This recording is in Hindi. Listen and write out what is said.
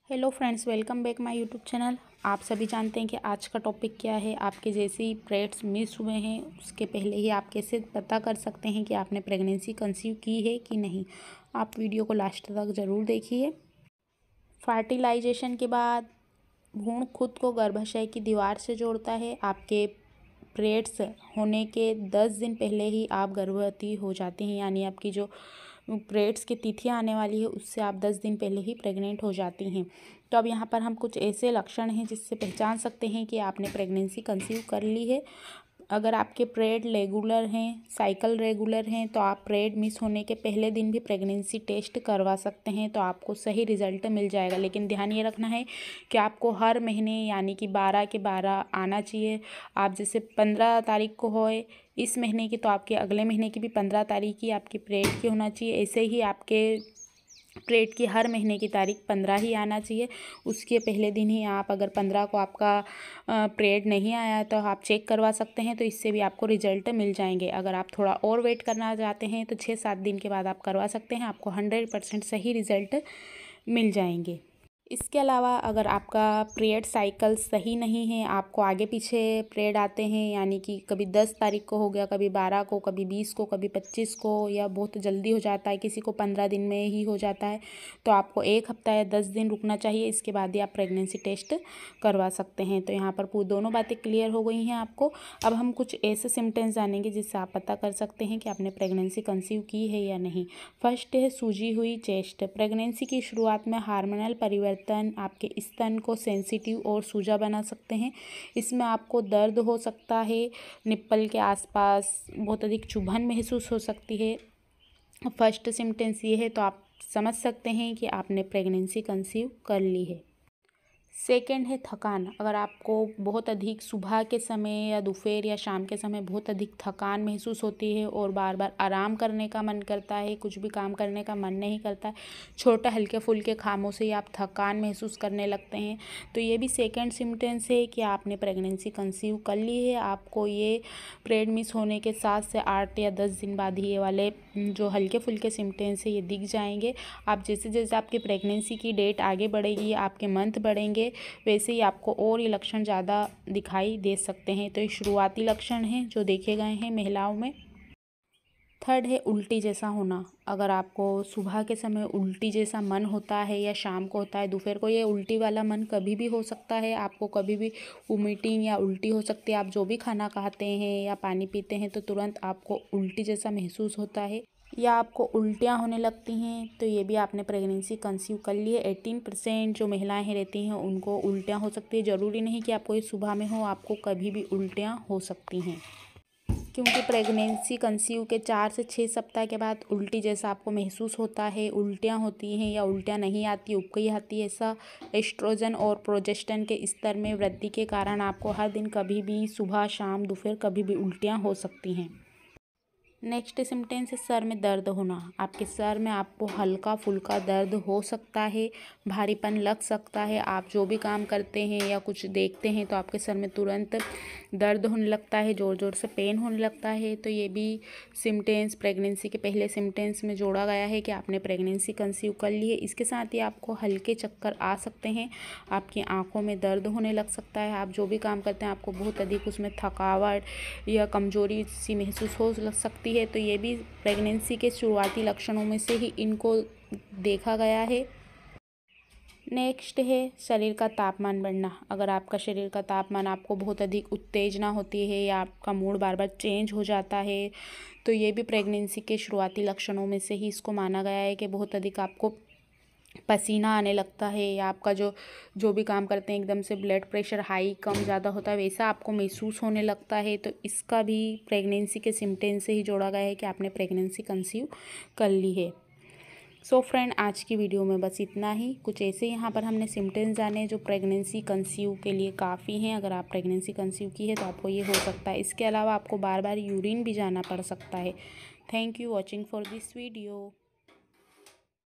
Hello friends, welcome back my YouTube channel. आप सभी जानते हैं कि आज का टॉपिक क्या है। आपके जैसे ही पीरियड्स मिस हुए हैं उसके पहले ही आप कैसे पता कर सकते हैं कि आपने प्रेगनेंसी कंसीव की है कि नहीं। आप वीडियो को लास्ट तक ज़रूर देखिए। फर्टिलाइजेशन के बाद भ्रूण खुद को गर्भाशय की दीवार से जोड़ता है। आपके पीरियड्स होने के 10 दिन पहले ही आप गर्भवती हो जाती हैं, यानी आपकी जो पीरियड्स की तिथि आने वाली है उससे आप 10 दिन पहले ही प्रेग्नेंट हो जाती हैं। तो अब यहाँ पर हम कुछ ऐसे लक्षण हैं जिससे पहचान सकते हैं कि आपने प्रेगनेंसी कंसीव कर ली है। अगर आपके पीरियड रेगुलर हैं, साइकिल रेगुलर हैं, तो आप पीरियड मिस होने के पहले दिन भी प्रेगनेंसी टेस्ट करवा सकते हैं, तो आपको सही रिजल्ट मिल जाएगा। लेकिन ध्यान ये रखना है कि आपको हर महीने यानी कि 12 के 12 आना चाहिए। आप जैसे 15 तारीख को होए इस महीने की, तो आपके अगले महीने की भी 15 तारीख की आपकी पीरियड की होना चाहिए। ऐसे ही आपके पीरियड की हर महीने की तारीख 15 ही आना चाहिए। उसके पहले दिन ही आप अगर 15 को आपका पीरियड नहीं आया तो आप चेक करवा सकते हैं, तो इससे भी आपको रिजल्ट मिल जाएंगे। अगर आप थोड़ा और वेट करना चाहते हैं तो 6-7 दिन के बाद आप करवा सकते हैं, आपको 100% सही रिजल्ट मिल जाएंगे। इसके अलावा अगर आपका पीरियड साइकिल सही नहीं है, आपको आगे पीछे पीरियड आते हैं, यानी कि कभी 10 तारीख को हो गया, कभी 12 को, कभी 20 को, कभी 25 को, या बहुत जल्दी हो जाता है, किसी को 15 दिन में ही हो जाता है, तो आपको 1 हफ्ता या 10 दिन रुकना चाहिए। इसके बाद ही आप प्रेगनेंसी टेस्ट करवा सकते हैं। तो यहाँ पर दोनों बातें क्लियर हो गई हैं आपको। अब हम कुछ ऐसे सिम्टम्स जानेंगे जिससे आप पता कर सकते हैं कि आपने प्रेगनेंसी कंसीव की है या नहीं। फर्स्ट है सूजी हुई चेस्ट। प्रेगनेंसी की शुरुआत में हार्मोनल परिवर्तन आपके स्तन को सेंसिटिव और सूजा बना सकते हैं। इसमें आपको दर्द हो सकता है, निप्पल के आसपास बहुत अधिक चुभन महसूस हो सकती है। फर्स्ट सिम्टम्स ये है, तो आप समझ सकते हैं कि आपने प्रेगनेंसी कंसीव कर ली है। सेकेंड है थकान। अगर आपको बहुत अधिक सुबह के समय या दोपहर या शाम के समय बहुत अधिक थकान महसूस होती है और बार बार आराम करने का मन करता है, कुछ भी काम करने का मन नहीं करता है, छोटे हल्के फुल्के कामों से ही आप थकान महसूस करने लगते हैं, तो ये भी सेकेंड सिम्टम्स है कि आपने प्रेगनेंसी कंसीव कर ली है। आपको ये पीरियड मिस होने के 7 से 8 या 10 दिन बाद ही ये वाले जो हल्के फुल्के सिम्टम्स है ये दिख जाएंगे। आप जैसे जैसे आपकी प्रेगनेंसी की डेट आगे बढ़ेगी, आपके मंथ बढ़ेंगे, वैसे ही आपको और ये लक्षण ज़्यादा दिखाई दे सकते हैं। तो ये शुरुआती लक्षण हैं जो देखे गए हैं महिलाओं में। थर्ड है उल्टी जैसा होना। अगर आपको सुबह के समय उल्टी जैसा मन होता है या शाम को होता है, दोपहर को, ये उल्टी वाला मन कभी भी हो सकता है। आपको कभी भी वोमिटिंग या उल्टी हो सकती है। आप जो भी खाना खाते हैं या पानी पीते हैं तो तुरंत आपको उल्टी जैसा महसूस होता है, या आपको उल्टियाँ होने लगती हैं, तो ये भी आपने प्रेगनेंसी कंसीव कर ली है। 18% जो महिलाएं रहती हैं उनको उल्टियाँ हो सकती है। ज़रूरी नहीं कि आपको ये सुबह में हो, आपको कभी भी उल्टियाँ हो सकती हैं, क्योंकि प्रेगनेंसी कंसीव के 4 से 6 सप्ताह के बाद उल्टी जैसा आपको महसूस होता है, उल्टियाँ होती हैं या उल्टियाँ नहीं आती, उबकाई आती है। ऐसा एस्ट्रोजन और प्रोजेस्टेरोन के स्तर में वृद्धि के कारण आपको हर दिन कभी भी सुबह शाम दोपहर कभी भी उल्टियाँ हो सकती हैं। नेक्स्ट सिम्टम्स है सर में दर्द होना। आपके सर में आपको हल्का फुल्का दर्द हो सकता है, भारीपन लग सकता है। आप जो भी काम करते हैं या कुछ देखते हैं तो आपके सर में तुरंत दर्द होने लगता है, ज़ोर ज़ोर से पेन होने लगता है। तो ये भी सिम्टम्स प्रेगनेंसी के पहले सिम्टम्स में जोड़ा गया है कि आपने प्रेगनेंसी कंसीव कर ली है। इसके साथ ही आपको हल्के चक्कर आ सकते हैं, आपकी आँखों में दर्द होने लग सकता है। आप जो भी काम करते हैं आपको बहुत अधिक उसमें थकावट या कमजोरी सी महसूस हो सकती है। तो ये भी प्रेगनेंसी के शुरुआती लक्षणों में से ही इनको देखा गया है। नेक्स्ट है शरीर का तापमान बढ़ना। अगर आपका शरीर का तापमान, आपको बहुत अधिक उत्तेजना होती है या आपका मूड बार बार चेंज हो जाता है, तो ये भी प्रेगनेंसी के शुरुआती लक्षणों में से ही इसको माना गया है कि बहुत अधिक आपको पसीना आने लगता है, या आपका जो भी काम करते हैं एकदम से ब्लड प्रेशर हाई कम ज़्यादा होता है, वैसा आपको महसूस होने लगता है। तो इसका भी प्रेगनेंसी के सिम्टम्स से ही जोड़ा गया है कि आपने प्रेगनेंसी कंसीव कर ली है। सो फ्रेंड, आज की वीडियो में बस इतना ही। कुछ ऐसे यहाँ पर हमने सिम्टम्स जाने जो प्रेगनेंसी कंसीव के लिए काफ़ी हैं। अगर आप प्रेगनेंसी कंसीव की है तो आपको ये हो सकता है। इसके अलावा आपको बार बार यूरिन भी जाना पड़ सकता है। Thank you watching for this video.